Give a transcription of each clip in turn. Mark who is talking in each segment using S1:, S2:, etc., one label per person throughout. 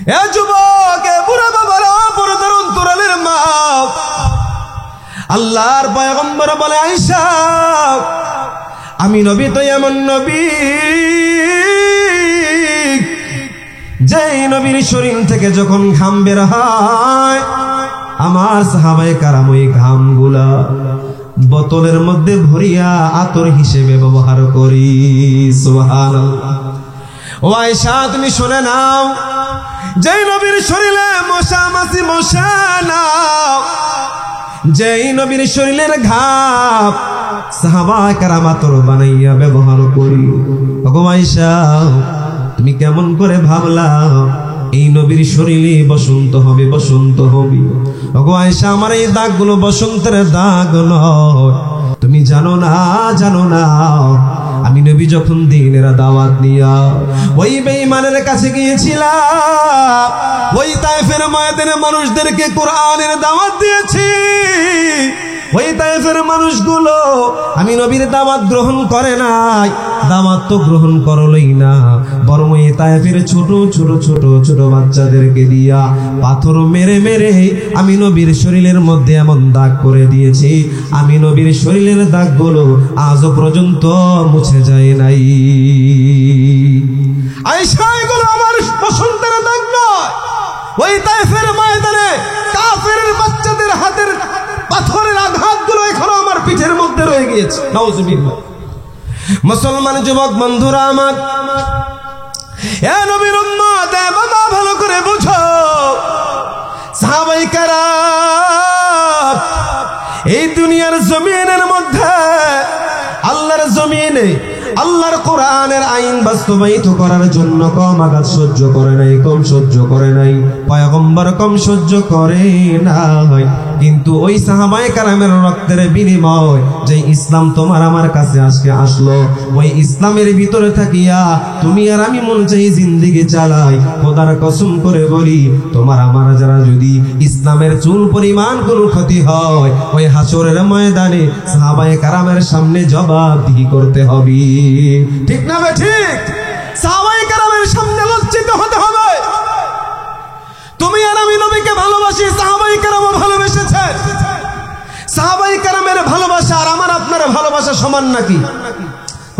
S1: এ যুবক, এ বুড়া বাবারা, পর্দার অন্তরালের মা, আল্লাহর পয়গম্বর বলে, আয়েশা, আমি নবী তো এমন নবী যেই নবীর শরীর থেকে যখন ঘাম বের হয়, আমার সাহাবায়ে কারাম ওই ঘামগুলা বোতলের মধ্যে ভরিয়া আতর হিসেবে ব্যবহার করি। সুবহানাল্লাহ। ও আয়েশা, তুমি শুনে নাও, যেই নবীর শরীরে মশা মাছি মশা নাও, যেই নবীর শরীরের ঘাম সাহাবায়ে কারাম আতর বানাইয়া ব্যবহার করি। ওগো আয়েশা, তুমি কেমন করে ভাবলা এই নবীর শরীরে বসন্ত হবে, বসন্ত হবে? ওগো আয়েশা, আমার এই দাগগুলো বসন্তের দাগ নয়। তুমি জানো না, জানো না, আমি নবী যখন দিনের দাওয়াত নিয়া ওই বেঈমানের কাছে গিয়েছিলাম, ওই তায়েফের ময়দানে মানুষদেরকে কোরআনের দাওয়াত দিয়েছি। ওই তায়েফের মানুষগুলো আমি নবীর দাওয়াত গ্রহণ করে নাই, দাওয়াত তো গ্রহণ করলই না, বরং এই তায়েফের ছোট ছোট ছোট ছোট বাচ্চাদেরকে দিয়া পাথর মেরে মেরে আমি নবীর শরীরের মধ্যে এমন দাগ করে দিয়েছি, আমি নবীর শরীরের দাগগুলো আজও পর্যন্ত মুছে যায় নাই। আয়েশা, এগুলো আমার বসন্তের দাগ নয়, ওই তায়েফের ময়দানে কাফেরের বাচ্চাদের হাতের পাথরের আঘাতগুলো এখনো আমার পিঠের মধ্যে রয়ে গিয়েছে। নাউজুবিল্লাহ। মুসলমান যুবক বন্ধুরা আমার, এ নবীর উম্মত, এ বাবা, ভালো করে বুঝো, সাহাবায়ে কেরাম এই দুনিয়ার জমিনের মধ্যে, আল্লাহর জমিনে আল্লাহর কোরআনের আইন বাস্তবায়িত করার জন্য কম আঘাত সহ্য করে নাই, কম সহ্য করে নাই, পয়গম্বর কম সহ্য করে নাই। কিন্তু ওই সাহাবায়ে কেরামের রক্তের বিনিময় যে ইসলাম তোমার আমার কাছে আজকে আসলো, ওই ইসলামের ভিতরে থাকিয়া তুমি আর আমি মন চাই জিন্দেগি চালাই। খোদার কসম করে বলি, তোমার আমার যারা যদি ইসলামের চুল পরিমাণ কোনো ক্ষতি হয়, ওই হাসরের ময়দানে সাহাবায়ে কেরামের সামনে জবাবদিহি করতে হবে। ঠিক না বে ঠিক? সাহাবায়ে কেরামের সামনে লজ্জিত হতে হবে। তুমি আর আমি নবীকে ভালোবাসি, সাহাবায়ে কেরামও ভালোবেসেছে। সাহাবায়ে কেরামের ভালোবাসা আর আমার আপনার ভালোবাসা সমান নাকি?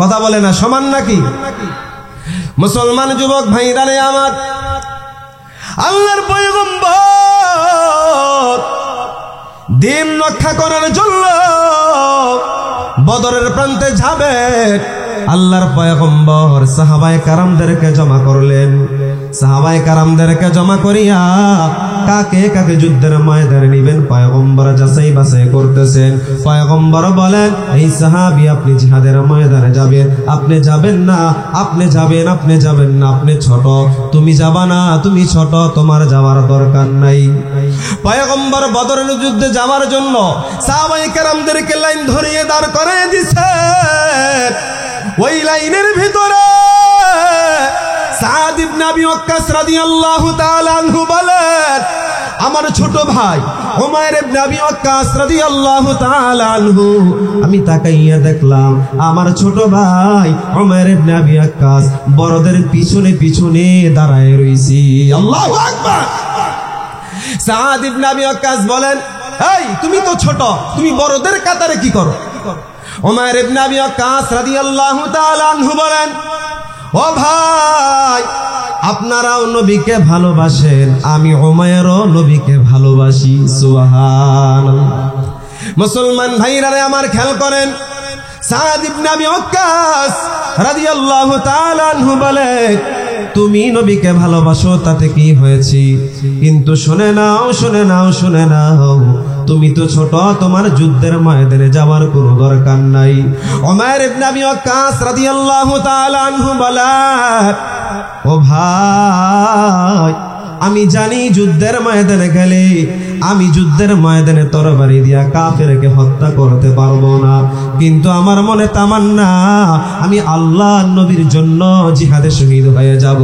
S1: কথা বলে না, সমান নাকি? মুসলমান যুবক ভাইরা রে আমার, আল্লাহর পয়গম্বর দিন রক্ষা করার জন্য বদরের প্রান্তে যাবে। আল্লাহর পয়গম্বর সাহাবায়ে কেরামদেরকে জমা করলেন। সাহাবায়ে কেরামদেরকে জমা করিয়া কাকে কাকে যুদ্ধের ময়দানে নিবেন পয়গম্বর যাচাই বাছাই করতেছেন। পয়গম্বর বলেন, এই সাহাবী আপনি জিহাদের ময়দানে যাবেন, আপনি যাবেন না, আপনি যাবেন, আপনি যাবেন না, আপনি ছোট, তুমি যাবা না, তুমি ছোট, তোমার যাওয়ার দরকার নাই। পয়গম্বর বদরের যুদ্ধে যাওয়ার জন্য সাহাবায়ে কেরামদেরকে লাইন ধরিয়ে দাঁড় করিয়ে দিয়েছে। ওই লাইনের ভিতরে সাদ ইবনে আবি ওয়াক্কাস রাদিয়াল্লাহু তাআলা আনহু বলেন, আমার ছোট ভাই উমাইর ইবনে আবি ওয়াক্কাস রাদিয়াল্লাহু তাআলা আনহু, আমি তাকাইয়া দেখলাম আমার ছোট ভাই উমাইর ইবনে আবি ওয়াক্কাস বড়দের পিছনে পিছনে দাঁড়ায় রইছি। আল্লাহু আকবার। সাদ ইবনে আবি ওয়াক্কাস বলেন, এই তুমি তো ছোট, তুমি বড়দের কাতারে কি করো? উমাইর ইবনে আবি ওয়াক্কাস রাদিয়াল্লাহু তাআলা আনহু বলেন, ও ভাই, আপনারাও নবীকে ভালোবাসেন, আমি উমাইরও নবীকে ভালোবাসি। সুবহানাল্লাহ। মুসলমান ভাইরা আমার খেয়াল করেন, সাদ ইবনে আবি ওয়াক্কাস রাদিয়াল্লাহু তাআলা আনহু বলেন, তুমি নবীকে ভালোবাসো তাতে কি হয়েছে, কিন্তু শুনে নাও, শুনে নাও, শুনে নাও, তুমি তো ছোট, তোমার যুদ্ধের ময়দানে যাওয়ার কোনো দরকার নাই। উমাইর ইবনে আবি ওয়াক্কাস রাদিয়াল্লাহু তাআলা আনহু বলেন, ও ভাই, আমি জানি যুদ্ধের ময়দানে গেলে আমি যুদ্ধের ময়দানে তরবারি দিয়া কাফেরকে হত্যা করতে পারবো না, কিন্তু আমার মনে তামান্না আমি আল্লাহর নবীর জন্য জিহাদে শহীদ হয়ে যাব।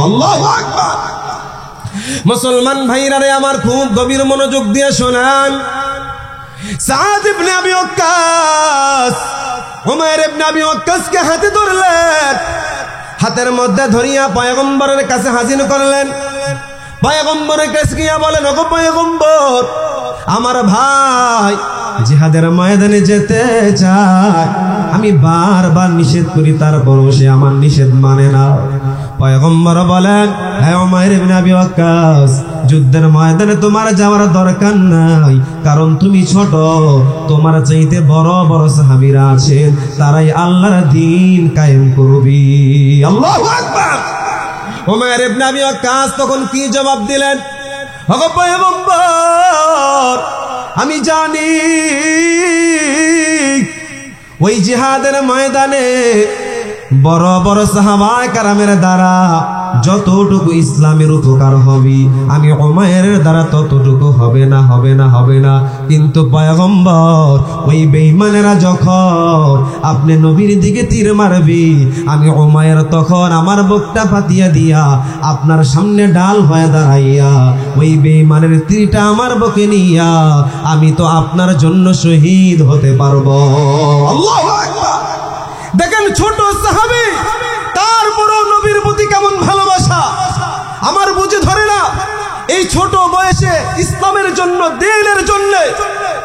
S1: আল্লাহু আকবার। মুসলমান ভাইরা রে আমার, খুব গভীর মনোযোগ দিয়ে শোনান। সাদ ইবনে আবি ওয়াক্কাস উমাইর ইবনে আবি ওয়াক্কাসকে হাতে ধরলেন, হাতের মধ্যে ধরিয়া পয়গম্বরের কাছে হাজির করলেন। পয়গম্বরের কাছে গিয়া বলেন, ওগো পয়গম্বর, আমার ভাই জিহাদের ময়দানে যেতে চায়, আমি বারবার নিষেধ করি, তারপরও সে আমার নিষেধ মানে না। পয়গম্বর বলেন, হে উমাইর ইবনে আবি ওয়াক্কাস, যুদ্ধের ময়দানে তোমার যাওয়ার দরকার নাই, কারণ তুমি ছোট, তোমার চাইতে বড় বড় সাহাবীরা আছেন, তারাই আল্লাহর দ্বীন কায়েম করবে। আল্লাহু আকবার। উমাইর ইবনে আবি ওয়াক্কাস তখন কি জবাব দিলেন? ওগো পয়গম্বর, আমি জানি ওই জিহাদের ময়দানে বড় বড় সাহাবায়ে কেরামের দ্বারা যতটুকু ইসলামের উপকার হবে, আমি উমাইরের দ্বারা ততটুকু হবে না, হবে না, হবে না। কিন্তু পয়গম্বর, ওই বেঈমানেরা যখন আপনি নবীর দিকে তীর মারবে, আমি উমাইর তখন আমার বুকটা পাতিয়া দিয়া আপনার সামনে ডাল হয়ে দাঁড়াইয়া ওই বেঈমানের তীরটা আমার বুকে নিয়া আমি তো আপনার জন্য শহীদ হতে পারবো। আল্লাহু আকবার। দেখেন ছোট সাহাবী, তারপরও নবীর প্রতি কেমন ভালোবাসা আমার বুঝে ধরে না। এই ছোট বয়সে ইসলামের জন্য, দ্বীনের জন্য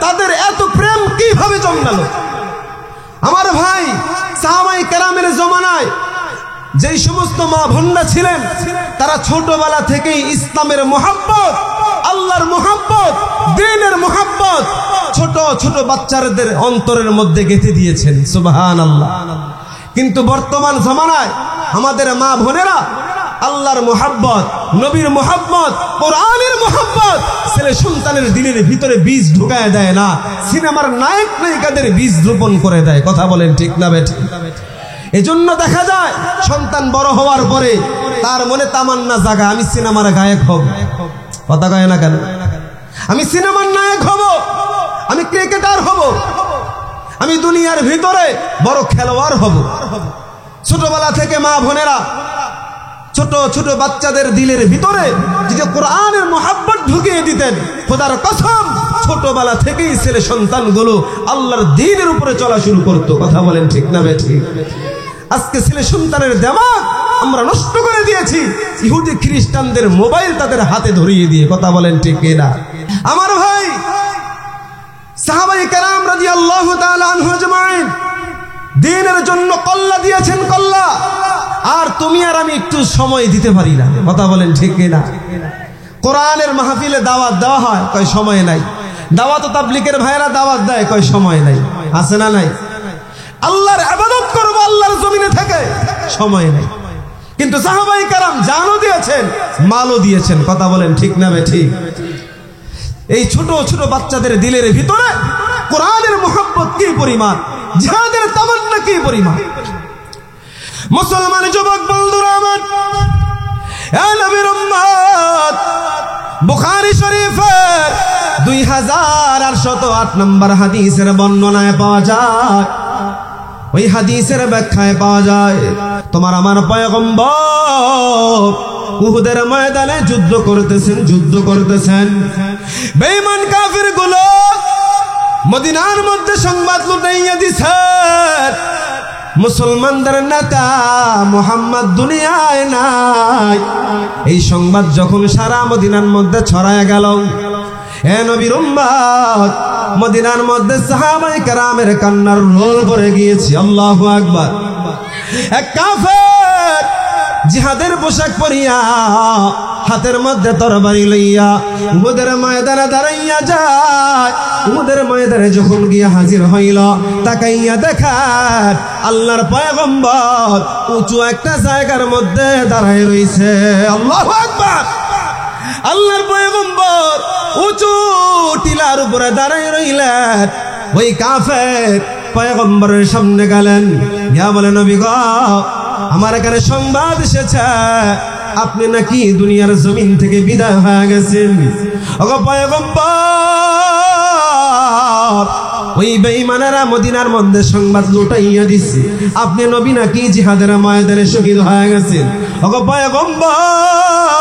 S1: তাদের এত প্রেম কিভাবে জন্মালো? আমার ভাই, সাহাবায়ে কেরামের জমানায় যেই সমস্ত মা বোনরা ছিলেন, তারা ছোটবেলা থেকেই ইসলামের মুহাব্বত, আল্লাহর মুহাব্বত, দ্বীনের মুহাব্বত ছোট ছোট বাচ্চাদের অন্তরের মধ্যে গেঁথে দিয়েছেন। সুবহানাল্লাহ। কিন্তু বর্তমান জামানায় আমাদের মা বোনেরা আল্লাহর মুহাব্বত, নবীর মুহাব্বত, কোরআনের মুহাব্বত ছেলে সন্তানের দিলের ভিতরে বীজ ঢুকায় দেয় না, সিনেমার নায়ক নায়িকাদের বীজ রোপণ করে দেয়। কথা বলেন ঠিক না বেঠিক? এজন্য দেখা যায় সন্তান বড় হওয়ার পরে তার মনে তামান্না জাগা, আমি সিনেমার গায়ক হব। কথা কয় না কেন? আমি সিনেমার নায়ক হব, আমি ক্রিকেটার হব, আমি দুনিয়ার ভিতরে বড় খেলোয়াড় হব। ছোটবেলা থেকে মা বোনেরা ছোট ছোট বাচ্চাদের দিলের ভিতরে যে কোরআনের মুহাব্বত ঢুকিয়ে দিতেন, খোদার কসম ছোটবেলা থেকেই ছেলে সন্তানগুলো আল্লাহর দ্বীনের উপরে চলা শুরু করতো। কথা বলেন ঠিক না বেঠিক? আজকে ছেলে সন্তানের দিমাগ আমরা নষ্ট করে দিয়েছি ইহুদি খ্রিস্টানদের মোবাইল তাদের হাতে ধরিয়ে দিয়ে। কথা বলেন ঠিক না? আমার ভাই, সাহাবায়ে কেরাম রাদিয়াল্লাহু তাআলা আনহুম আজমাইন দ্বীনের জন্য কল্লা দিয়েছেন, কল্লা। আর তুমি আর আমি একটু সময় দিতে পারি না। কথা বলেন ঠিক না? কোরআনের মাহফিলে দাওয়াত দেওয়া হয়, কয় সময় নাই। দাওয়াত ও তাবলীগের ভাইরা দাওয়াত দেয়, কয় সময় নাই। আছে না নাই? আল্লাহর ইবাদত করব আল্লাহর জমিনে থেকে, সময় নাই। কিন্তু সাহাবায়ে কেরাম জানও দিয়েছেন, মালও দিয়েছেন। কথা বলেন ঠিক না বেঠিক? এই ছোট ছোট বাচ্চাদের দিলের ভিতরে কোরআনের মুহাব্বত কি পরিমাণ, জিহাদের তামান্না কি পরিমাণ। মুসলমান যুবক বন্ধুরা আমার, এ নবীর উম্মত, বুখারী শরীফের 2808 নম্বর হাদিসের বর্ণনায় পাওয়া যায়, ওই হাদিসের ব্যাখ্যায় পাওয়া যায়, তোমার আমার পয়গম্বর উহুদের ময়দানে যুদ্ধ করতেছেন। বেঈমান কাফিরগুলো মদিনার মধ্যে সংবাদ লুটাইয়া দিছে, মুসলমানদের নেতা মুহাম্মদ দুনিয়ায় নাই। এই সংবাদ যখন সারা মদিনার মধ্যে ছড়ায় গেল, হে নবীর উম্মত, মদিনার মধ্যে সাহাবায়ে কেরামের কান্নার রোল পড়ে গিয়েছে। আল্লাহু আকবার। এক কাফের জিহাদের পোশাক পরিয়া, হাতের মধ্যে তরবারি লইয়া উহুদের ময়দানে দাঁড়াইয়া যায়। উহুদের ময়দানে যখন গিয়া হাজির হইল, তাকাইয়া দেখার আল্লাহর পয়গম্বর উঁচু একটা জায়গার মধ্যে দাঁড়ায় রইছে। আল্লাহু আকবার। আল্লাহর পয়গম্বর উঁচু টিলার উপরে দাঁড়ায় রইলেন। ওই কাফের পয়গম্বরের সামনে গেলেন, গিয়া বলে, নবী গো, আমার এখানে সংবাদ এসেছে আপনি নাকি দুনিয়ার জমিন থেকে বিদায় হয়ে গেছেন। ওগো পয়গম্বর, ওই বেঈমানেরা মদিনার মধ্যে সংবাদ লুটাইয়া দিছে আপনি নবী নাকি জিহাদের ময়দানে শহীদ হয়ে গেছেন। ওগো পয়গম্বর,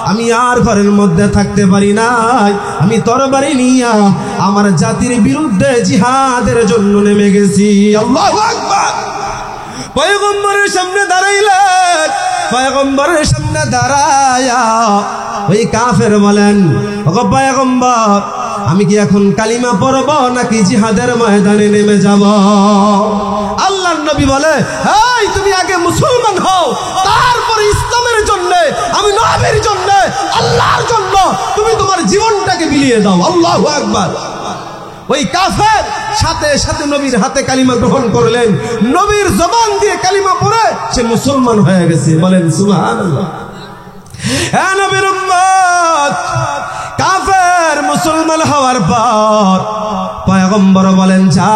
S1: আমি আর ঘরের মধ্যে থাকতে পারি নাই, আমি তরবারি নিয়া আমার জাতির বিরুদ্ধে জিহাদের জন্য নেমে গেছি। আল্লাহু আকবার। পয়গম্বরের সামনে দাঁড়াইলেন, পয়গম্বরের সামনে দাঁড়ায়া ওই কাফের বলেন, ওগো পয়গম্বর, আমি কি এখন কালিমা পড়ব নাকি জিহাদের ময়দানে নেমে যাব? আল্লাহর নবী বলে, এই তুমি আগে মুসলমান হও, তারপর ইসলামের জন্য, আমি নবীর জন্য, আল্লাহর জন্য তুমি তোমার জীবনটাকে বিলিয়ে দাও। আল্লাহু আকবার। ওই কাফের সাথে সাথে নবীর হাতে কালিমা গ্রহণ করলেন, নবীর জবান দিয়ে কালিমা পড়ে সে মুসলমান হয়ে গেছে। বলেন সুবহানাল্লাহ। হে নবীর উম্মত, কাফের মুসলমান হওয়ার পর পয়গম্বর বলেন, যাও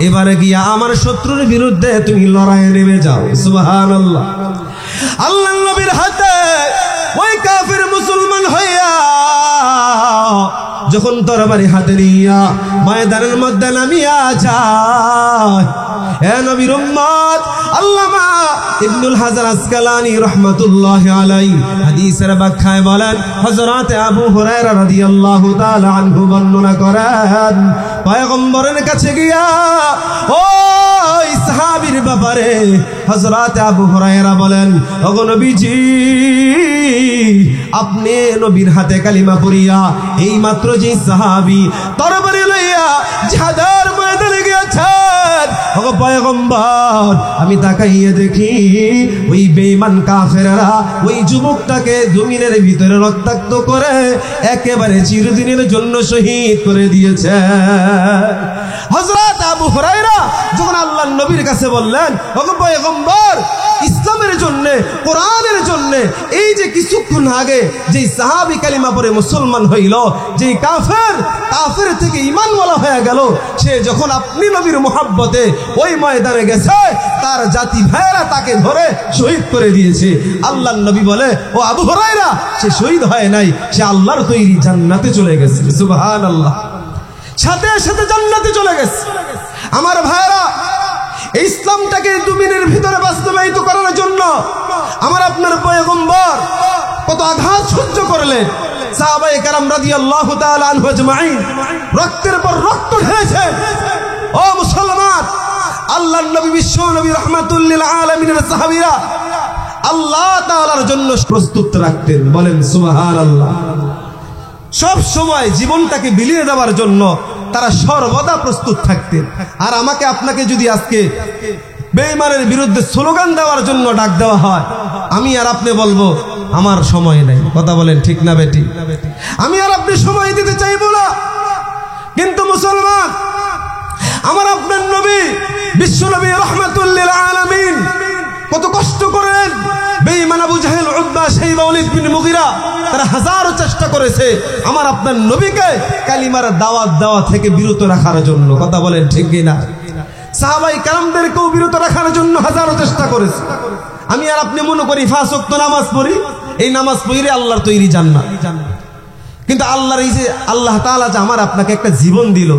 S1: এবারে গিয়া আমার শত্রুর বিরুদ্ধে তুমি লড়াইয়ে নেমে যাও। সুবহানাল্লাহ। আল্লাহর নবীর হাতে ওই কাফের মুসলমান হইয়া যখন তরবারি হাতে নিয়া ময়দানের মধ্যে নামিয়া যায়, হে নবীর উম্মত, আল্লামা ইবনুল হাজার আসকালানী রাহমাতুল্লাহি আলাইহি হাদিসের ব্যাখ্যায় বলেন, হযরত আবু হুরায়রা রাদিয়াল্লাহু তাআলা আনহু বর্ণনা করেন, পয়গম্বরের কাছে গিয়া ওই সাহাবীর ব্যাপারে হযরত আবু হুরায়রা বলেন, ওগো নবীজি, আপনি নবীর হাতে কালিমা পড়িয়া এই মাত্র যে সাহাবী তরবারি লইয়া জিহাদের ময়দানে গিয়েছেন, ওগো পয়গম্বর, আমি তাকাইয়ে দেখি ওই বেঈমান কাফেররা ওই যুবকটাকে জমিনের ভিতরে রক্তাক্ত করে একেবারে চিরদিনের জন্য শহীদ করে দিয়েছে। হযরত আবু হুরায়রা যখন আল্লাহর নবীর কাছে বললেন, ওগো পয়গম্বর, ইসলামের জন্য, কোরআনের জন্য এই যে কিছুক্ষণ আগে যে সাহাবী কালিমা পড়ে মুসলমান হইল, যে কাফের থেকে ঈমানওয়ালা হয়ে গেল, সে যখন আপনি নবীর মুহাব্বতে ওই ময়দানে গেছে, তার জাতি ভাইয়েরা তাকে ধরে শহীদ করে দিয়েছে। আল্লাহর নবী বলে, ও আবু হুরায়রা, সে শহীদ হয় নাই, সে আল্লাহর তৈরি জান্নাতে চলে গেছে। সুবহানাল্লাহ। সাথে সাথে জান্নাতে চলে গেছে। আমার ভাইয়েরা, এই ইসলামটাকে জমিনের ভিতরে বাস্তবায়িত করার জন্য আমার আপনার পয়গম্বর কত আঘাত সহ্য করলেন। সাহাবায়ে কেরাম রাদিয়াল্লাহু তাআলা আনহু আজমাইন রক্তের পর রক্ত ঢেলেছেন। ও মুসলমান, আল্লাহর নবী, বিশ্ব নবী রাহমাতুল লিল আলামিনের সাহাবীরা আল্লাহ তাআলার জন্য প্রস্তুত রাখতেন। বলেন সুবহানাল্লাহ। সব সময় জীবনটাকে বিলিয়ে দেওয়ার জন্য তারা সর্বদা প্রস্তুত থাকতেন। আর আমাকে আপনাকে যদি আজকে বেঈমানের বিরুদ্ধে স্লোগান দেওয়ার জন্য ডাক দেওয়া হয়, আমি আর আপনি বলবো আমার সময় নেই। কথা বলেন ঠিক না বেটি? আমি আর আপনি সময় দিতে চাইবো না। কিন্তু মুসলমান, আমার আপনার নবী, বিশ্ব নবী রাহমাতুল লিল আলামিন কত কষ্ট করেন। বেঈমান আবু জাহেল, উতবা, শাইবা, ওয়ালিদ বিন মুগীরা, তারা হাজারো চেষ্টা করেছে আমার আপনার নবীকে কালিমার দাওয়াত দেওয়া থেকে বিরত রাখার জন্য। কথা বলেন ঠিক কিনা? সাহাবায়ে কেরামদেরকেও বিরত রাখার জন্য হাজারো চেষ্টা করেছে। আমি আর আপনি মনে করি 5 ওয়াক্ত নামাজ পড়ি, এই নামাজ পড়লে আল্লাহর তৈরি জান্নাত। কিন্তু আল্লাহর এই যে আল্লাহ তাআলা যে আমার আপনাকে একটা জীবন দিল,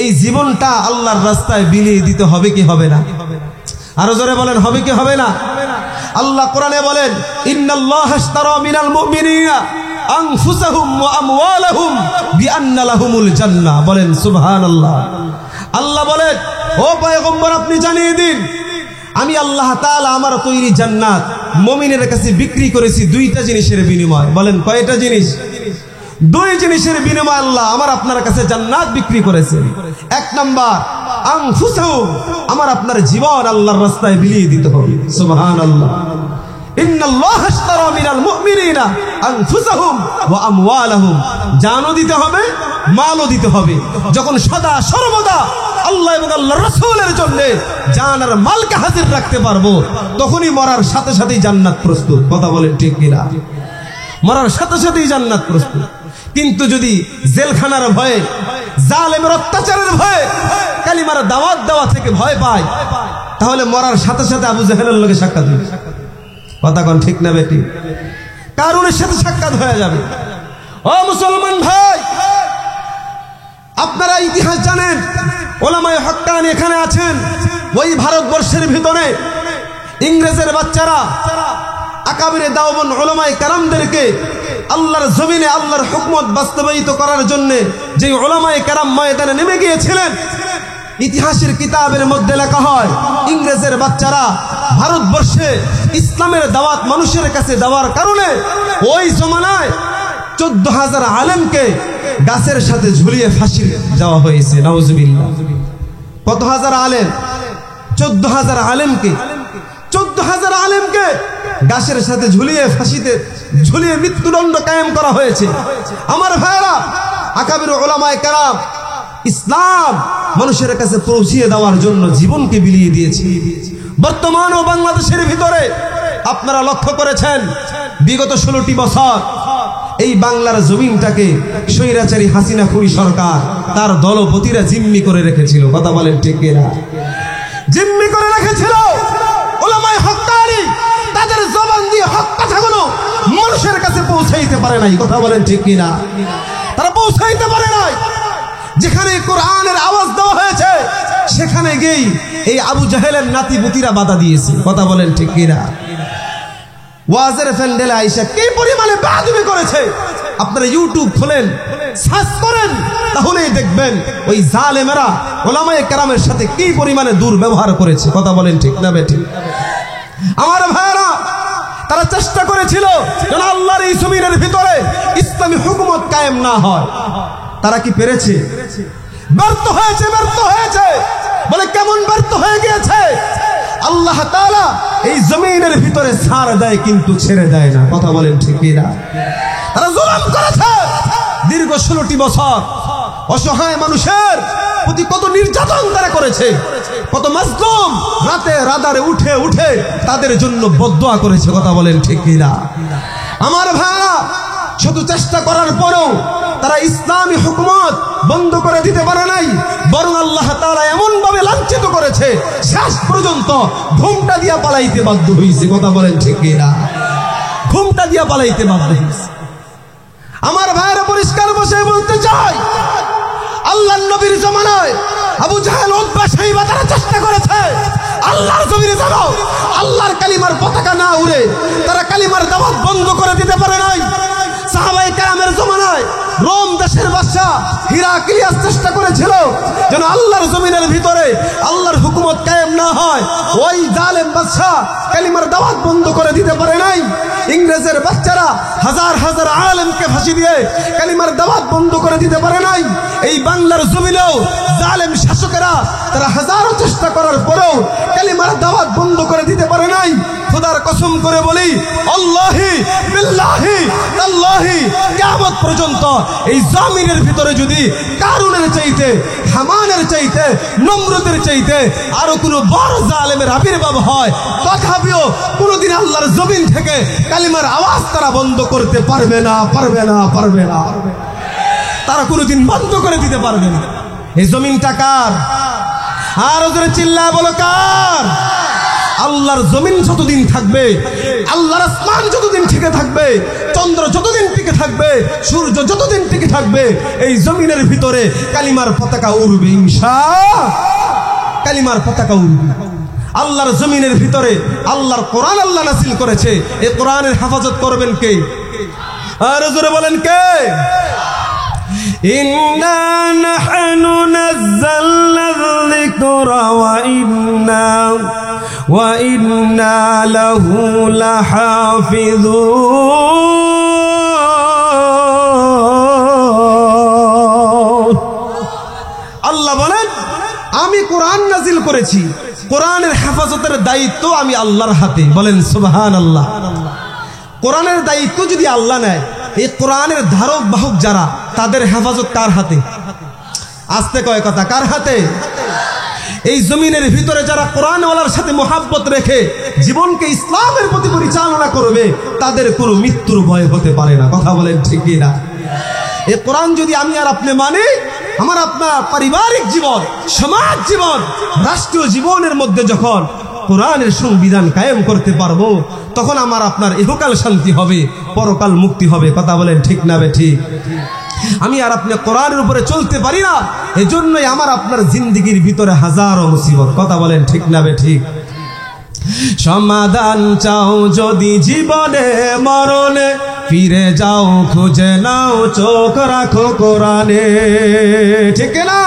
S1: এই জীবনটা আল্লাহর রাস্তায় বিলিয়ে দিতে হবে কি হবে না? আরো জোরে বলেন, হবে কি হবে না? আল্লাহ কোরআনে বলেন, ইন্নাল্লাহা আশতারা মিনাল মুমিনিনা আনফুসাহুম ওয়া আমওয়ালাহুম বিআন্না লাহুমুল জান্নাহ। বলেন সুবহানাল্লাহ। আল্লাহ বলেন, ও পয়গম্বর, আপনি জানিয়ে দিন, আমি আল্লাহ তাআলা আমার তৈরি জান্নাত মুমিনের কাছে বিক্রি করেছি 2টা জিনিসের বিনিময়। বলেন কয়টা জিনিস? 2 জিনিসের বিনিময় আল্লাহ আমার আপনার কাছে জান্নাত বিক্রি করেছে। 1 নাম্বার, আনফুসাহুম, আমার আপনার জীবন আল্লাহর রাস্তায় বিলিয়ে দিতে হবে। সুবহানাল্লাহ। ইন্নাল্লাহা আশতারা মিনাল মুমিনিনা আনফুসাহুম ওয়া আমওয়ালাহুম, জানও দিতে হবে, মালও দিতে হবে। যখন সদা সর্বদা আল্লাহ এবং আল্লাহর রাসূলের জন্য জান আর মালকে হাজির রাখতে পারবো, তখনই মরার সাথে সাথেই জান্নাত প্রস্তুত। কথা বলেন ঠিক কিনা? মরার সাথে সাথেই জান্নাত প্রস্তুত। কিন্তু যদি জেলখানার ভয়ে, জালেমের অত্যাচারের ভয়ে, কালিমার দাওয়াত দেওয়া থেকে ভয় পায়, তাহলে মরার সাথে সাথে আবু জাহেলের লগে সাক্ষাৎ হবে। কথা কোন ঠিক না বেটি? কারুনের সাথে সাক্ষাৎ হয়ে যাবে। ও মুসলমান ভাই, আপনারা ইতিহাস জানেন, ওলামায়ে হক্কানি এখানে আছেন। ওই ভারতবর্ষের ভিতরে ইংরেজের বাচ্চারা আকাবিরে দাওবন্দ উলামায়ে কেরামদেরকে আল্লাহর জমিনে আল্লাহর হুকমত বাস্তবায়িত করার জন্য যে উলামায়ে কেরাম ময়দানে নেমে গিয়েছিলেন, ইতিহাসের কিতাবের মধ্যে লেখা হয় ইংরেজের বাচ্চারা ভারতবর্ষে ইসলামের দাওয়াত মানুষের কাছে দেওয়ার কারণে ওই জমানায় 14,000 আলেমকে গাছের সাথে ঝুলিয়ে ফাঁসি দেওয়া হয়েছে। নাউজুবিল্লাহ। কত হাজার আলেম? 14,000 আলেমকে 14,000 আলেমকে গাছের সাথে ঝুলিয়ে ফাঁসিতে ঝুলিয়ে মৃত্যুদণ্ড কায়েম করা হয়েছে। আমার ভাইরা, আকাবির উলামায়ে কেরাম ইসলাম মানুষের কাছে পৌঁছিয়ে দেওয়ার জন্য জীবনকে বিলিয়ে দিয়েছে। বর্তমান ও বাংলাদেশের ভিতরে আপনারা লক্ষ্য করেছেন বিগত 16টি বছর এই বাংলার জমিনটাকে স্বৈরাচারী হাসিনা খুনি সরকার তার দলপতিরা জিম্মি করে রেখেছিল। কথা বলেন ঠিক কিনা? জিম্মি করে রেখেছিল। উলামায়ে হক্কানি তাদের জবান দিয়ে হক কথাগুলো মানুষের কাছে পৌঁছাইতে পারে নাই। কথা বলেন ঠিক কিনা? তারা পৌঁছাইতে পারে নাই। যেখানে কোরআনের আওয়াজ দেওয়া হয়েছে সেখানে গিয়ে এই আবু জাহেলের নাতিপুতিরা বাধা দিয়েছে। কথা বলেন ঠিক কিনা? ওয়াজের ফ্যান্ডেলে আইসা কি পরিমাণে বেয়াদবি করেছে আপনারা ইউটিউব খোলেন, সার্চ করেন, তাহলেই দেখবেন ওই জালেমেরা উলামায়ে কেরামের সাথে কি পরিমাণে দুর্ব্যবহার করেছে। কথা বলেন ঠিক না বেঠিক? আমার ভাইরা, তারা চেষ্টা করেছিল যেন আল্লাহর এই জমিনের ভিতরে ইসলামী হুকুমত কায়েম না হয়। তারা কি পেরেছে? ব্যর্থ হয়েছে। ব্যর্থ হয়েছে। বলে কেমন ব্যর্থ হয়ে গিয়েছে? আল্লাহ তাআলা এই জমিনের ভিতরে ছাড় দেয় কিন্তু ছেড়ে দেয় না। কথা বলেন ঠিক কিনা? তারা জুলুম করেছে দীর্ঘ 16টি বছর। অসহায় মানুষের প্রতি কত নির্যাতন তারা করেছে, কত মাজলুম রাতে রাদারে উঠে উঠে তাদের জন্য বদদোয়া করেছে। কথা বলেন ঠিক কিনা? আমার ভাইরা, শুধু চেষ্টা করার পরেও তারা ইসলামী হুকুমত বন্ধ করে দিতে পারে নাই, বরং আল্লাহ তাআলা এমন ভাবে লাঞ্ছিত করেছে শেষ পর্যন্ত ঘুমটা দিয়া পালাইতে বাধ্য হয়েছে। কথা বলেন ঠিক কিনা? ঘুমটা দিয়া পালাইতে বাধ্য হয়েছে। আমার ভাইরা, পরিষ্কার বসে বলতে চাই, আল্লাহর নবীর জামানায় আবু জাহেল, উতবা, শাইবা তারা চেষ্টা করেছে আল্লাহর জমিনে যেন আল্লাহর কালিমার পতাকা না উড়ে তারা কালিমার দাওয়াত বন্ধ করে দিতে পারে নাই। সাহাবায়ে কেরামের জামানায় রোম দেশের বাদশা হিরাক্লিয়াস চেষ্টা করেছিল যেন আল্লাহর জমিনের ভিতরে আল্লাহর হুকুমত কায়েম না হয়। ওই জালেম বাদশা কালিমার দাওয়াত বন্ধ করে দিতে পারে নাই। ইংরেজের বাচ্চারা হাজার হাজার আলেমকে ফাঁসি দিয়ে কালিমার দাওয়াত বন্ধ করে দিতে পারে নাই। এই বাংলার জমিনেও জালেম শাসকেরা তারা হাজারো চেষ্টা করার পরেও কালিমার দাওয়াত বন্ধ করে দিতে পারে নাই। খোদার কসম করে বলি, আল্লাহি বিল্লাহি তাল্লাহি, কিয়ামত পর্যন্ত এই জমিনের ভিতরে যদি কারুনের চাইতে, হামানের চাইতে, নমরুদের চাইতে আরো কোনো বড় জালেমের আবির্ভাব হয়, তথাপিও কোনোদিন আল্লাহর জমিন থেকে কালিমার আওয়াজ তারা বন্ধ করতে পারবে না, পারবে না, পারবে না। তারা কোনোদিন বন্ধ করে দিতে পারবে না। এই জমিনটা কার? আর ওদের চিল্লায় বলো কার? আল্লাহর জমিন যতদিন থাকবে, আল্লাহর আসমান যতদিন টিকে থাকবে, চন্দ্র যতদিন টিকে থাকবে, সূর্য যতদিন টিকে থাকবে, এই জমিনের ভিতরে কালিমার পতাকা উড়বে ইনশাআল্লাহ। কালিমার পতাকা উড়বে। আল্লাহর জমিনের ভিতরে আল্লাহর কোরআন আল্লাহ নাযিল করেছে। এই কোরআনের হেফাজত করবেন কে? আর জোরে বলেন কে? ইন্না নাহনু নাযালনা যিকরা ওয়া ইন্না লাহু লাহাফিজুন। আল্লাহ বলেন, আমি কোরআন নাযিল করেছি, কোরআনের হেফাজতের দায়িত্ব আমি আল্লাহর হাতে। বলেন সুবহানাল্লাহ। কোরআনের দায়িত্ব যদি আল্লাহ নেয়, এই কোরআনের ধারক বাহক যারা, তাদের হেফাজত কার হাতে? আস্তে কয় কথা, কার হাতে? এই জমিনের ভিতরে যারা কোরআনওয়ালার সাথে মোহাব্বত রেখে জীবনকে ইসলামের প্রতি পরিচালনা করবে, তাদের কোনো মৃত্যুর ভয় হতে পারে না। কথা বলেন ঠিক না? এই কোরআন যদি আমি আর আপনি মানি, আমার আপনার পারিবারিক জীবন, সমাজ জীবন, রাষ্ট্রীয় জীবনের মধ্যে যখন কোরআনের সংবিধান কায়েম করতে পারবো, তখন আমার আপনার ইহকাল শান্তি হবে, পরকাল মুক্তি হবে। কথা বলেন ঠিক না বেঠিক? আমি আর আপনি কোরআনের উপরে চলতে পারি না, এজন্যই আমার আপনার জিন্দেগির ভিতরে হাজারো মুসিবত। কথা বলেন ঠিক না বেঠিক? সমাধান চাও যদি জীবনে মরণে, ফিরে যাও খুঁজে নাও চোখ রাখো কোরআনে। ঠিক না?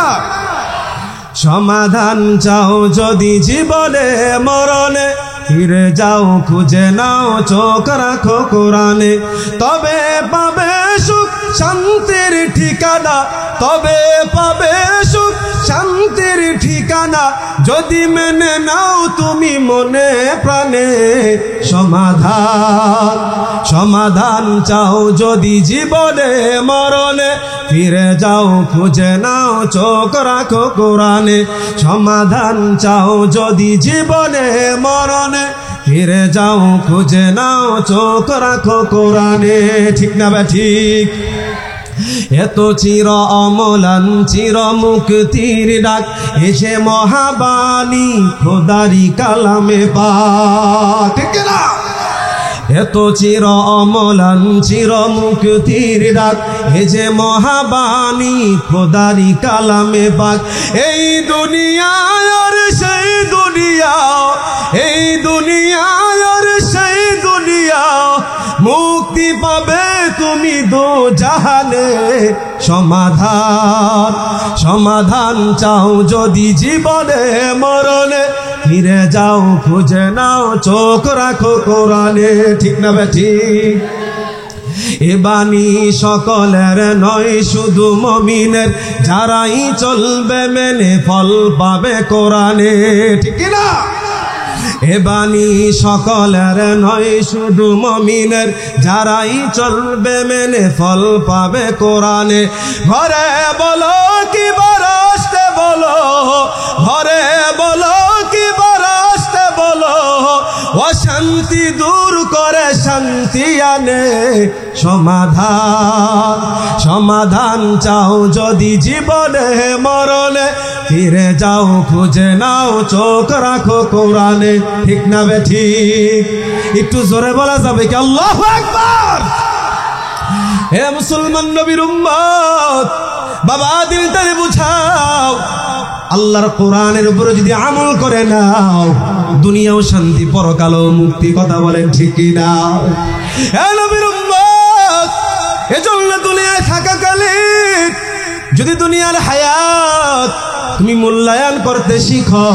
S1: সমাধান চাও যদি জীবনে মরণে, ফিরে যাও খুঁজে নাও চোখ রাখো কোরআনে। তবে পাবে সুখ শান্তির ঠিকানা, তবে পাবে সুখ শান্তির ঠিকানা, যদি মেনে নাও তুমি মনে প্রাণে সমাধান। সমাধান চাও যদি জীবনে মরণে, ফিরে যাও খুঁজে নাও চোখ রাখো কোরআনে। সমাধান চাও যদি জীবনে মরণে, ফিরে যাও খুঁজে নাও চোখ রাখো কোরআনে। ঠিক না বে ঠিক? এত চির অমলান চির মুক্তির ডাক, এসে মহাবাণী খোদারি কালামে পাক। ঠিক না? এত চির অমলান চির মুক্তির ডাক, এ যে মহাবাণী খোদারি কালামে পাক। এই দুনিয়ায় আর সেই দুনিয়া, এই দুনিয়ায় আর সেই দুনিয়া, মুক্তি পাবে তুমি দো জাহানে সমাধান। সমাধান চাও যদি জীবনে মরণে, ফিরে যাও খুঁজে নাও চোখ রাখো কোরআনে। ঠিক না বে ঠিক? এ বাণী সকলের নয় শুধু মুমিনের, যারাই চলবে মেনে ফল পাবে কোরআনে। ঠিক না? এ বাণী সকলের নয় শুধু মুমিনের, যারাই চলবে মেনে ফল পাবে কোরআনে। ঘরে বলো কি বারাসতে বলো, ঘরে বলো কি বারাসতে বলো, অশান্তি দূর করে শান্তি আনে সমাধান। সমাধান চাও যদি জীবনে মরণে, ফিরে যাও খুঁজে নাও চোখ রাখো কোরআনে। ঠিক না বে ঠিক? একটু জোরে বলা যাবে কি আল্লাহু আকবার? হে মুসলমান নবীর উম্মত, বাবা দিলটারে বুঝাও, আল্লাহর কোরআনের উপরে যদি আমল করে নাও, দুনিয়াও শান্তি পরকালও মুক্তি। কথা বলেন ঠিক কি না? হে নবীর উম্মত, এজন্য দুনিয়ায় থাকাকালীন যদি দুনিয়ার হায়াত তুমি মূল্যায়ন করতে শিখো,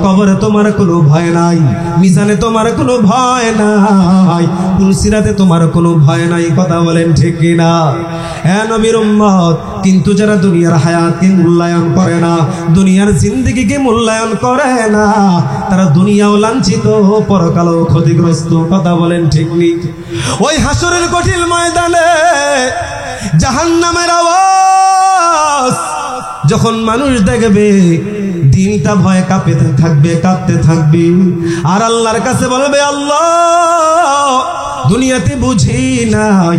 S1: কবরে তোমার কোনো ভয় নাই, মিজানে তোমার কোনো ভয় নাই, পুলসিরাতে তোমার কোনো ভয় নাই। কথা বলেন ঠিক কি না? হে নবীর উম্মত, কিন্তু যারা দুনিয়ার হায়াতকে মূল্যায়ন করে না, দুনিয়ার জিন্দেগিকে মূল্যায়ন করে না, তারা দুনিয়াও লাঞ্ছিত পরকালও ক্ষতিগ্রস্ত। কথা বলেন ঠিক নি? ওই হাসরের কঠিন ময়দানে জাহান্নামের আওয়াজ যখন মানুষ দেখবে, দিনটা ভয়ে কাঁপতে থাকবে, কাঁপতে থাকবে, আর আল্লাহর কাছে বলবে, আল্লাহ দুনিয়াতে বুঝি নাই,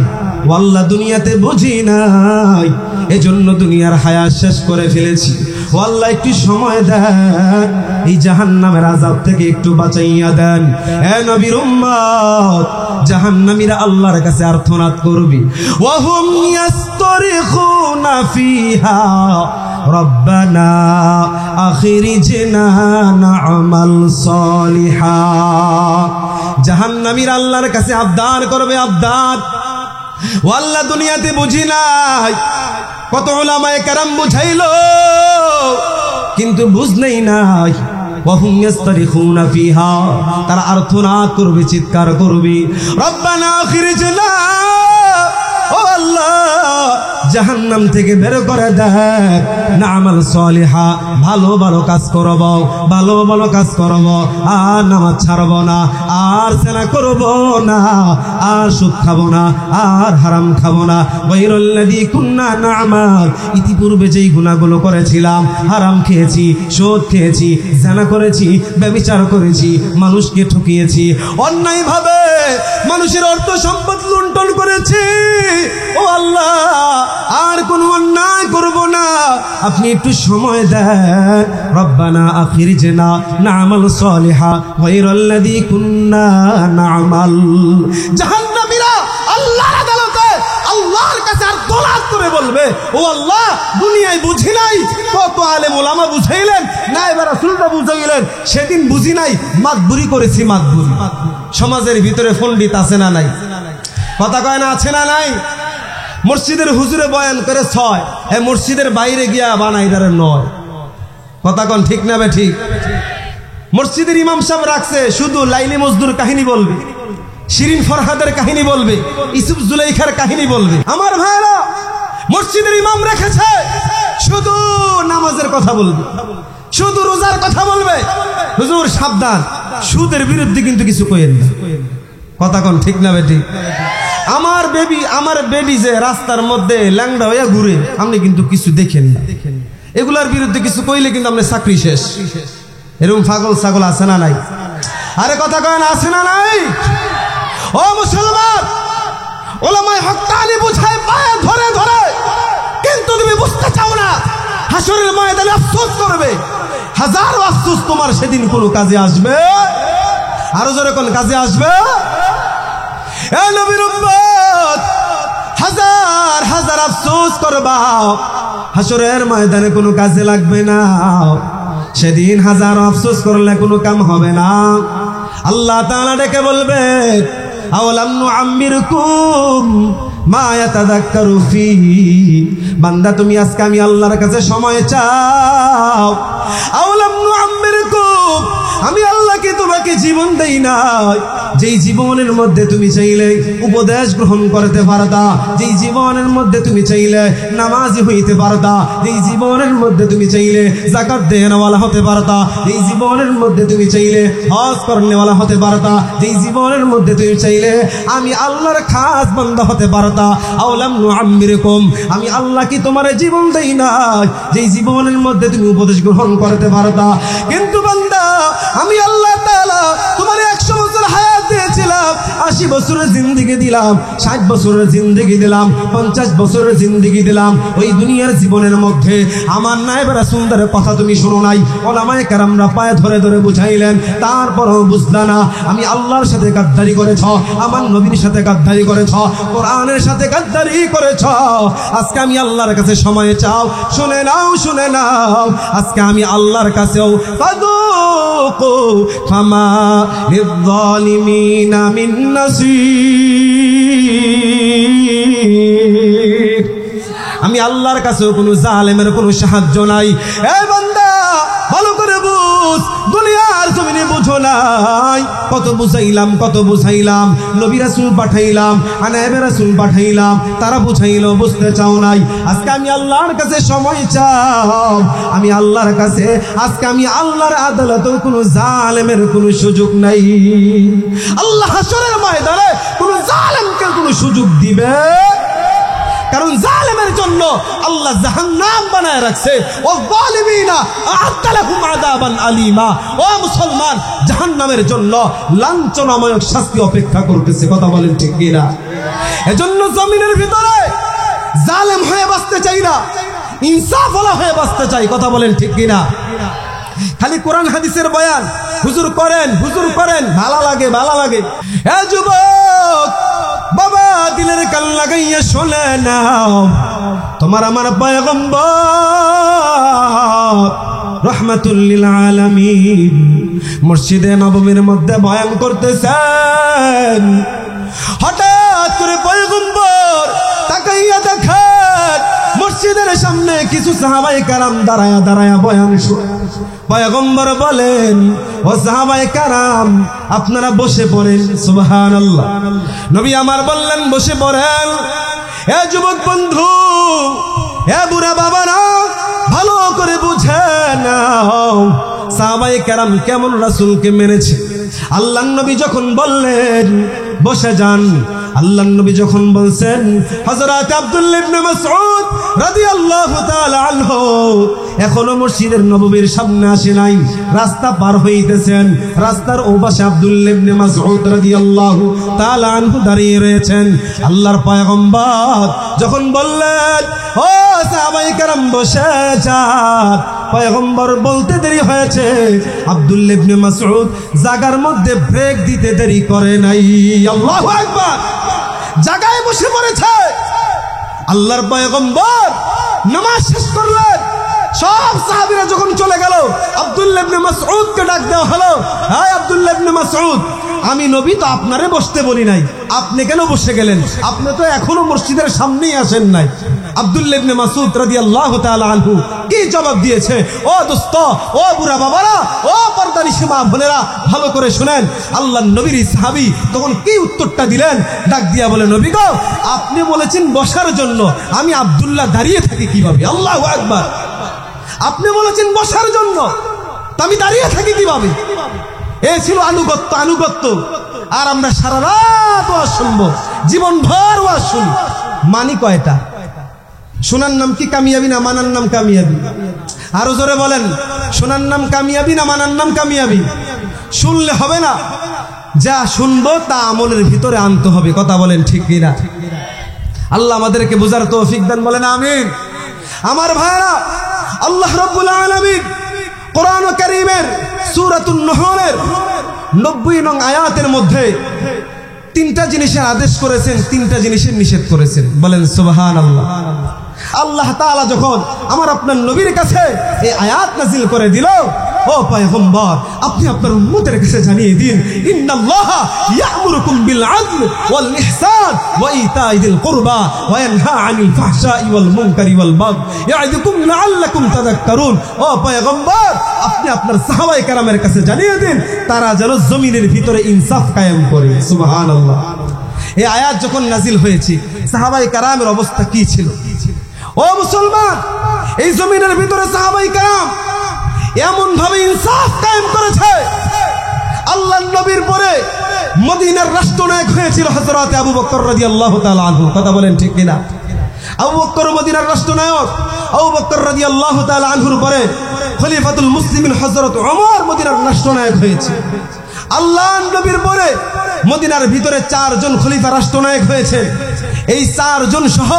S1: আল্লাহ দুনিয়াতে বুঝি নাই, এজন্য দুনিয়ার হায়াত শেষ করে ফেলেছি। ও আল্লাহ একটু সময় দেন, এই জাহান্নামের আযাব থেকে একটু বাঁচাইয়া দেন। হে নবীর উম্মত, জাহান্নামীরা আল্লাহর কাছে আর্তনাদ করবে, ওয়াহুম ইয়াসতারিখুনা ফিহা রব্বানা আখিরিজনা না'মাল সালিহা। জাহান্নামীরা আল্লাহর কাছে আবদার করবে, আবদার, ও আল্লাহ দুনিয়াতে বুঝি নাই। কত উলামায়ে কেরাম বুঝাইলো, কিন্তু বুঝনেই নাই। ওয়াহুম ইয়াসতারিখুনা ফিহা, তারা আর্তনাদ করবে, চিৎকার করবে, রব্বানা আখিরিজনা, ও আল্লাহ জাহান্নাম থেকে বের করে দেখ, না'মাল সালিহা, ভালো ভালো কাজ করব, ভালো ভালো কাজ করব, আর নামাজ ছাড়ব না, আর জেনা করব না, আর সুদ খাবো না, আর হারাম খাবো না। গায়রুল্লাযী কুন্না না'মাল, ইতিপূর্বে যেই গুনাহগুলো করেছিলাম, হারাম খেয়েছি, সুদ খেয়েছি, জেনা করেছি, ব্যভিচার করেছি, মানুষকে ঠকিয়েছি, অন্যায়ভাবে মানুষের অর্থ সম্পদ লুণ্ঠন করেছি, ও আল্লাহ আর কোন অন্যায় করব না, আপনি একটু সময় দেন। রব্বানা আখিরিজনা না'মাল সালিহা গায়রাল্লাযী কুন্না না'মাল। জাহান্নামীরা আল্লাহর আদালতে আল্লাহর কাছে আর্তনাদ করে বলবে, ও আল্লাহ দুনিয়ায় বুঝি নাই, কত আলেম ওলামা বুঝাইলেন, নায়েবে রাসূলরা বুঝাইলেন, সেদিন বুঝি নাই, মাতবুরি করেছি, মাতবুরি। সমাজের ভিতরে পণ্ডিত আছে না নাই? কথা কয় না, আছে না নাই? মসজিদের হুজুরে বয়ান করে 6, মসজিদের বাইরে গিয়া বানাই দাঁড়ে 9। কথা কোন ঠিক না বে ঠিক? মসজিদের ইমাম সাহেব রাখছে শুধু লাইলি মজদুর কাহিনী বলবে, শিরিন ফরহাদের কাহিনী বলবে, ইসুফ জুলাইখার কাহিনী বলবে। আমার ভাইরা, মসজিদের ইমাম রেখেছে শুধু নামাজের কথা বলবে, শুধু রোজার কথা বলবে। হুজুর সাবধান, সুদের বিরুদ্ধে কিন্তু কিছু কইেন না। কথা কোন ঠিক না বেটি? আমার বেবি যে রাস্তার মধ্যে ল্যাংড়া হইয়া ঘুরে, আপনি কিন্তু কিছু দেখেন না। এগুলার বিরুদ্ধে কিছু কইলে কিন্তু আপনার চাকরি শেষ। এরকম পাগল ছাগল আছে না নাই? আরে কথা কয় না, আছে না নাই? ও মুসলমান, ওলামায়ে হক্কানি বুঝায় পায়ে ধরে ধরে, কিন্তু তুমি বুঝতে চাও না। হাসরের ময়দানে আফসোস করবে, হাজারো আফসোস তোমার সেদিন কোনো কাজে আসবে। আরো জোরে কোন কাজে আসবে? এ নবীর উম্মত, হাজার হাজার আফসোস করবা, হাসরের ময়দানে কোনো কাজে লাগবে না। সেদিন হাজার আফসোস করলে কোনো কাম হবে না। আল্লাহ তাআলা ডেকে বলবে, আওয়ালাম নুআম্মিরকুম মা ইয়াতাযাক্কারু ফীহি। বান্দা, তুমি আজকে আমি আল্লাহর কাছে সময় চাও। আওয়ালাম নুআম্মিরকুম, আমি আল্লাহ কি তোমাকে জীবন দেই নাই? যেই জীবনের মধ্যে তুমি চাইলে উপদেশ গ্রহণ করতে পারতা, যেই জীবনের মধ্যে তুমি চাইলে নামাজি হইতে পারতা, যেই জীবনের মধ্যে তুমি চাইলে যাকাত দেওয়ালা হতে পারতা, যেই জীবনের মধ্যে তুমি চাইলে হজ করনেওয়ালা হতে পারতা, যেই জীবনের মধ্যে তুমি চাইলে আমি আল্লাহর খাস বান্দা হতে পারতা। আওলাম নুআম্মিরকুম, আমি আল্লাহ কি তোমার জীবন দেই নাই যেই জীবনের মধ্যে তুমি উপদেশ গ্রহণ করতে পারতা? কিন্তু বান্দা, আমি আল্লাহ তাআলা তোমার 100 বছর হায়াত দিয়েছিলাম, 80 বছরের জিন্দেগি দিলাম, 60 বছরের জিন্দেগি দিলাম, 50 বছরের জিন্দেগি দিলাম। ওই দুনিয়ার জীবনের মধ্যে আমার নায়েব রাসূলদের কথা তুমি শোনো নাই। ওলামায়ে কেরামরা পায়ে ধরে ধরে বুঝাইলেন, তারপরও বুঝলা না। আমি আল্লাহর সাথে গাদ্দারি করেছ, আমার নবীর সাথে গাদ্দারি করেছ, কোরআনের সাথে গাদ্দারি করেছ। আজকে আমি আল্লাহর কাছে সময় চাও। শুনে নাও, শুনে নাও, আজকে আমি আল্লাহর কাছেও ফাদুকু ফামা লিয-যালিমিনা মিন নাসীর। আমি আল্লাহর কাছেও কোনো জালেমের কোনো সাহায্য নাই। এই বান্দা, ভালো করে বুঝ, দুনিয়ার জমিনে বুঝো নাই। কত বুঝাইলাম, কত বুঝাইলাম, নবী রাসূল পাঠাইলাম, আনায়েবে রাসূল পাঠাইলাম, তারা বুঝাইলো, বুঝতে চাও নাই। আজকে আমি আল্লাহর কাছে সময় চাও। আমি আল্লাহর কাছে আজকে আমি আল্লাহর আদালতেও কোনো জালেমের কোনো সুযোগ নাই। আল্লাহ হাসরের ময়দানে কোনো জালেমকে কোনো সুযোগ দিবে? কারণ জালেমের জন্য আল্লাহ জাহান্নাম বানায় রাখছে। ও যালিমিনা আ'আদ্দা লাহুম আযাবান আলীমা। ও মুসলমান, জাহান্নামের জন্য লাঞ্ছনাময় শাস্তি অপেক্ষা করতেছে। কথা বলেন ঠিক কি না? এজন্য জমিনের ভিতরে জালেম হয়ে বাঁচতে চাই না, ইনসাফওয়ালা হয়ে বাঁচতে চাই। কথা বলেন ঠিক কি না? খালি কোরআন হাদিসের বয়ান হুজুর করেন, হুজুর করেন, ভালো লাগে, ভালো লাগে। এ যুবক বাবা, দিলের কান লাগাইয়া শুনে নাও, তোমার আমার পয়গম্বর রাহমাতুল লিল আলামিন মসজিদে নববীর মধ্যে বয়ান করতেছেন। হঠাৎ করে পয়গম্বর তাকাইয়া দেখেন মসজিদের সামনে কিছু সাহাবায়ে কেরাম দাঁড়ায়া দাঁড়ায়া বয়ান শুনে। পয়গম্বর বলেন, ও সাহাবায়ে কেরাম, আপনারা বসে পড়েন। সুবহানাল্লাহ। নবী আমার বললেন, বসে পড়েন। এ যুবক বন্ধু, এ বুড়া বাবারা, ভালো করে বুঝে নাও সাহাবায়ে কেরাম কেমন রাসূলকে মেনেছে। আল্লাহর নবী যখন বললেন বসে যান, আল্লাহর নবী যখন বলছেন, হযরত আব্দুল্লাহ ইবনে মাসউদ রাদিয়াল্লাহু তাআলা আনহু এখনো মসজিদের নববীর সামনে আসে নাই, রাস্তা পার হইতেছেন। রাস্তার ওপাশে আব্দুল্লাহ ইবনে মাসউদ রাদিয়াল্লাহু তাআলা আনহু দাঁড়িয়ে রয়েছেন। আল্লাহর পয়গম্বর যখন বললেন, ও সাহাবায়ে কেরাম বসে যান, পয়গম্বর বলতে দেরি হয়েছে, আব্দুল্লাহ ইবনে মাসউদ জায়গার মধ্যে ব্রেক দিতে দেরি করে নাই। আল্লাহু আকবার। জায়গায় বসে পড়েছে। আল্লাহর পয়গম্বর নামাজ শেষ করলেন, সব সাহাবীরা যখন চলে গেল, আব্দুল্লাহ ইবনে মাসউদকে ডাক দেওয়া হলো, হ্যাঁ আব্দুল্লাহ ইবনে মাসউদ, আমি নবী তো আপনারে বসতে বলি নাই, আপনি কেন বসে গেলেন? আপনি তো এখনো মসজিদের সামনেই আসেন নাই। আব্দুল্লাহ ইবনে মাসউদ রাদিয়াল্লাহু তাআলা আনহু কি জবাব দিয়েছে? ও দোস্ত, ও বুড়া বাবারা, ও পর্দানিশী মা বোনেরা, ভালো করে শুনেন। আল্লাহর নবীর সাহাবী তখন কি উত্তরটা দিলেন? ডাক দিয়া বলে, নবী গো, আপনি বলেছেন বসার জন্য, আমি আব্দুল্লাহ দাঁড়িয়ে থাকি কিভাবে? আল্লাহু আকবার। আপনি বলেছেন বসার জন্য, তা আমি দাঁড়িয়ে থাকি কিভাবে? এ ছিল আনুগত্য। আর আমরা সারা রাত ওয়াজ শুনবো, জীবন ভর ওয়াজ শুনি। মানি কয়টা? শোনার নাম কি কামিয়াবি না মানার নাম কামিয়াবি? আরো জোরে বলেন, শোনার নাম কামিয়াবি না মানার নাম কামিয়াবি? শুনলে হবে না, যা শুনবো তা আমলের ভিতরে আনতে হবে। কথা বলেন ঠিক কিনা? আল্লাহ আমাদেরকে বুঝার তৌফিক দান, বলেন আমিন। আমার ভাইরা, আল্লাহ রাব্বুল আলামিন কোরআন কারীমের সূরাতুন নহলের 90 নং আয়াতের মধ্যে 3টা জিনিসের আদেশ করেছেন, 3টা জিনিসের নিষেধ করেছেন। বলেন সুবহানাল্লাহ। আল্লাহ তাআলা যখন আমার আপনার নবীর কাছে এই আয়াত নাযিল করে দিল, ও পয়গম্বর, আপনি আপনার উম্মতের কাছে জানিয়ে দিন, ইন্নাল্লাহা ইয়া'মুরুকুম বিল আদল ওয়াল ইহসান ওয়া ইতা'i যিল কুরবা ওয়া ইয়ানহা আনিল ফাহশাই ওয়াল মুনকারি ওয়াল বাগয় ইয়া'ইদুকুম লাআল্লাকুম তাযাক্কারুন। ও পয়গম্বর, আপনি আপনার সাহাবায়ে কেরামের কাছে জানিয়ে দিন, তারা যেন জমিনের ভিতরে ইনসাফ কায়েম করে। সুবহানাল্লাহ। এই আয়াত যখন নাযিল হয়েছে, সাহাবায়ে কেরামের অবস্থা কি ছিল? ও মুসলমান, এই জমিনের ভিতরে সাহাবায়ে কেরাম এমন ভাবে ইনসাফ কায়েম করেছে, আল্লাহর নবীর পরে মদিনার রাষ্ট্রনায়ক হয়েছিল হযরত আবু বকর রাদিয়াল্লাহু তাআলা আনহু। কথা বলেন ঠিক কিনা? আবু বকর মদিনার রাষ্ট্রনায়ক, আবু বকর রাদিয়াল্লাহু তাআলা আনহুর পরে খলিফাতুল মুসলিমিন হযরত ওমর মদিনার রাষ্ট্রনায়ক হয়েছে। আল্লাহর নবীর পরে মদিনার ভিতরে 4 জন খলিফা রাষ্ট্রনায়ক হয়েছে। এই 4 জন সহ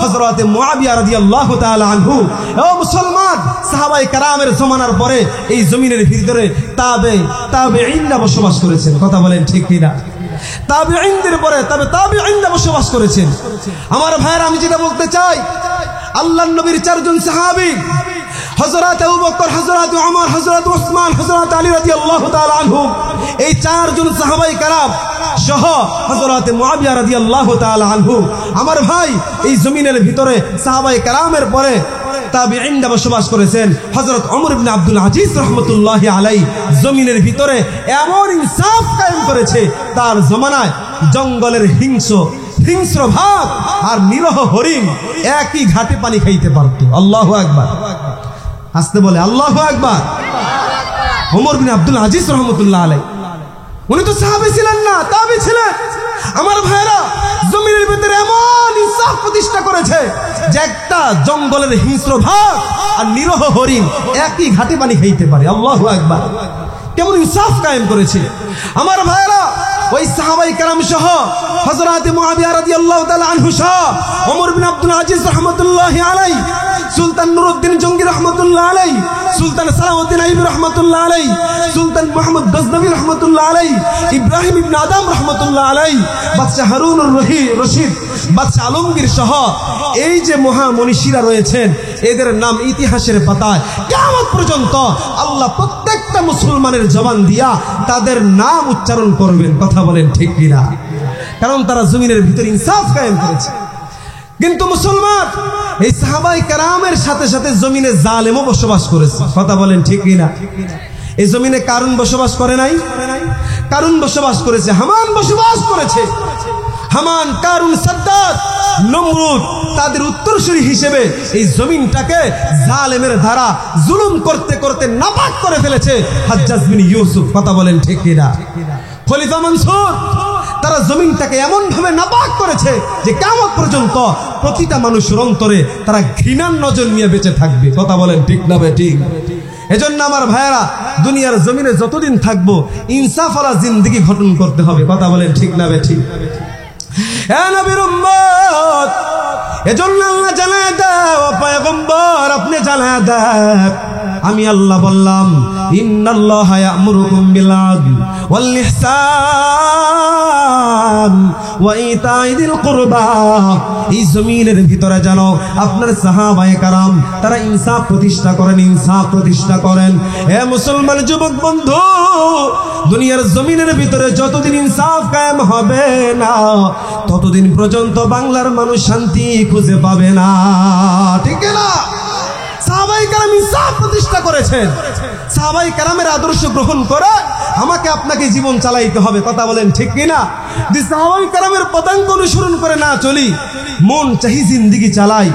S1: হযরত মুআবিয়া রাদিয়াল্লাহু তাআলা আনহু। ও মুসলমান, সাহাবায়ে কেরামের জমানার পরে এই জমিনের ভিতরে তাবেঈনরা বসবাস করেছেন। কথা বলেন ঠিক কিনা? তাবেঈনদের পরে তাবেঈনরা বসবাস করেছেন। আমার ভাইরা, আমি যেটা বলতে চাই, আল্লাহর নবীর 4 জন সাহাবী, হযরত আবু বকর, হযরত ওমর, হযরত ওসমান, হযরত আলী রাদিয়াল্লাহু তাআলা আনহু, এই 4 জন সাহাবায়ে কেরাম সহ হযরত মুআবিয়া রাদিয়াল্লাহু তাআলা আনহু। আমার ভাই, এই জমিনের ভিতরে সাহাবায়ে কেরামের পরে তাবেঈনরা বসবাস করেছেন। হযরত ওমর ইবনে আব্দুল আজিজ রাহমাতুল্লাহি আলাইহি জমিনের ভিতরে এমন ইনসাফ কায়েম করেছে, তার জমানায় জঙ্গলের হিংস্র ভাগ আর নিরহ হরিণ একই ঘাটে পানি খাইতে পারত। আল্লাহু আকবার। আসতে বলে আল্লাহু আকবার। ওমর ইবনে আব্দুল আজিজ রাহমাতুল্লাহ আলাইহি, উনি তো সাহাবী ছিলেন না, তাবেঈ ছিলেন। আমার ভাইরা, জমিনের ভিতরে এমন ইনসাফ প্রতিষ্ঠা করেছে যে একটা জঙ্গলের হিংস্র ভাগ আর নিরহ হরিণ একই ঘাটে পানি খাইতে পারে। আল্লাহু আকবার। কেমন ইনসাফ কায়েম করেছে। আমার ভাইরা, ওই সাহাবায়ে কেরাম সহ হযরত মুআবিয়া রাদিয়াল্লাহু তাআলা আনহু সহ ওমর ইবনে আব্দুল আজিজ রাহমাতুল্লাহি আলাইহি, সুলতান নুরউদ্দিন জঙ্গি রাহমাতুল্লাহ আলাইহি, সুলতান সালাউদ্দিন আইয়ুবী রাহমাতুল্লাহ আলাইহি, সুলতান মুহাম্মদ গজনবী রাহমাতুল্লাহ আলাইহি, ইব্রাহিম ইবনে আদম রাহমাতুল্লাহ আলাইহি, বাদশা হারুনুর রশিদ, বাদশা আলমগীর সহ এই যে মহামনীষীরা রয়েছেন, এদের নাম ইতিহাসের পাতায় কিয়ামত পর্যন্ত আল্লাহ প্রত্যেকটা মুসলমানের জবান দিয়া তাদের নাম উচ্চারণ করবেন। কথা বলেন ঠিক কিনা? কারণ তারা জমিনের ভিতরে ইনসাফ কায়েম করেছে। কিন্তু মুসলমান, এই সাহাবায়ে কেরামের সাথে সাথে জমিনে জালেমও বসবাস করেছে। কথা বলেন ঠিক কিনা? এই জমিনে কারুন বসবাস করে নাই? কারুন বসবাস করেছে, হামান বসবাস করেছে। হামান, কারুন, সাদ্দাত, নমরুদ তাদের উত্তরসূরি হিসেবে এই জমিনটাকে জালেমের দ্বারা জুলুম করতে করতে নাপাক করে ফেলেছে হাজ্জাজ বিন ইউসুফ। কথা বলেন ঠিক কিনা? খলিফা মনসুর, তারা জমিনটাকে এমন ভাবে নাপাক করেছে যে কিয়ামত পর্যন্ত প্রতিটা মানুষের অন্তরে তারা ঘৃণার নজর নিয়ে বেঁচে থাকবে। কথা বলেন ঠিক না ঠিক? এজন্য আমার ভাইয়েরা, দুনিয়ার জমিনে যতদিন থাকবো ইনসাফওয়ালা জিন্দেগি গঠন করতে হবে। কথা বলেন ঠিক না ঠিক? হে নবীর উম্মত, এজন্য আল্লাহ জানায় দাও, পয়গম্বর আপনি জানায় দাও, আমি আল্লাহ বললাম ইন্নাল্লাহা ইয়া'মুরুকুম বিল আদল ওয়াল ইহসান ওয়া ইতাইযিল কুরবা। এই জমিনের ভিতরে জানো আপনার সাহাবায়ে কারাম তারা ইনসাফ প্রতিষ্ঠা করেন, ইনসাফ প্রতিষ্ঠা করেন। হে মুসলমান যুবক বন্ধু, দুনিয়ার জমিনের ভিতরে যতদিন ইনসাফ কায়েম হবে না ততদিন পর্যন্ত বাংলার মানুষ শান্তি খুঁজে পাবে না, ঠিক না? সাহাবায়ে কেরাম ইনসাফ প্রতিষ্ঠা করেছেন। সাহাবায়ে কেরামের আদর্শ গ্রহণ করে আমাকে আপনাকে জীবন চালাইতে হবে, কথা বলেন ঠিক কিনা? যদি সাহাবায়ে কেরামের পদাঙ্ক অনুসরণ করে না চলি, মন চাহি জিন্দেগি চালাই,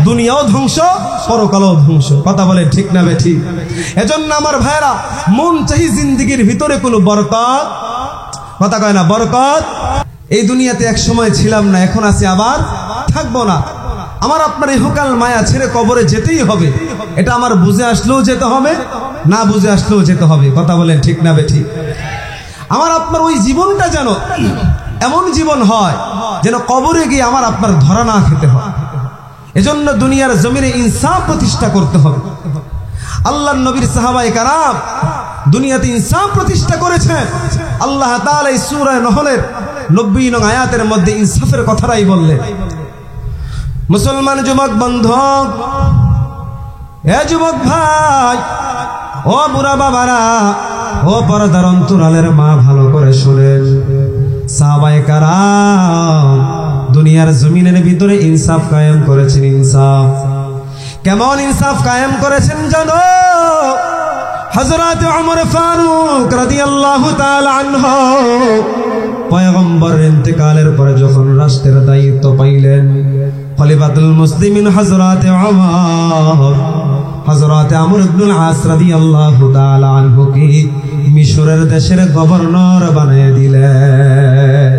S1: দুনিয়াও ধ্বংস পরকালও ধ্বংস, কথা বলেন ঠিক না বেঠিক? এজন্য আমার ভাইরা মন চাহি জিন্দেগির ভিতরে কোনো বরকত, কথা কয় না বরকত। এই দুনিয়াতে এক সময় ছিলাম না, এখন আছি আবার থাকবো না। আমার আপনার ইহকাল মায়া ছেড়ে কবরে যেতেই হবে, এটা আমার বুঝে আসলেও যেতে হবে, না বুঝে আসলেও যেতে হবে, কথা বলেন ঠিক না বেঠিক? আমার আপনার ওই জীবনটা যেন এমন জীবন হয় যেন কবরে গিয়ে আমার আপনার ধরা না খেতে হয়। এজন্য দুনিয়ার জমিনে ইনসাফ প্রতিষ্ঠা করতে হবে। আল্লাহর নবীর সাহাবায়ে কারাম দুনিয়াতে ইনসাফ প্রতিষ্ঠা করেছেন। আল্লাহ তাআলা এই সূরা নহলের 90 নং আয়াতের মধ্যে ইনসাফের কথাটাই বললেন। মুসলমান যুবক বন্ধু, এ যুবক ভাই, ও বুড়া বাবারা, ও পর্দার অন্তরালের মা, ভালো করে শুনেন। সাহাবায়ে কারাম দুনিয়ার জমিনের ভিতরে ইনসাফ কায়েম করেছেন। ইনসাফ কেমন ইনসাফ কায়েম করেছেন জানো? হযরত ওমর ফারুক রাদিয়াল্লাহু তাআলা আনহু পয়গম্বরের ইন্তেকালের পরে যখন রাষ্ট্রের দায়িত্ব পাইলেন, খলিফাতুল মুসলিমিন হযরত ওমর হযরত আমর ইবনুল আস রাদিয়াল্লাহু তাআলা আনহুকে মিশরের দেশের গভর্নর বানিয়ে দিলেন।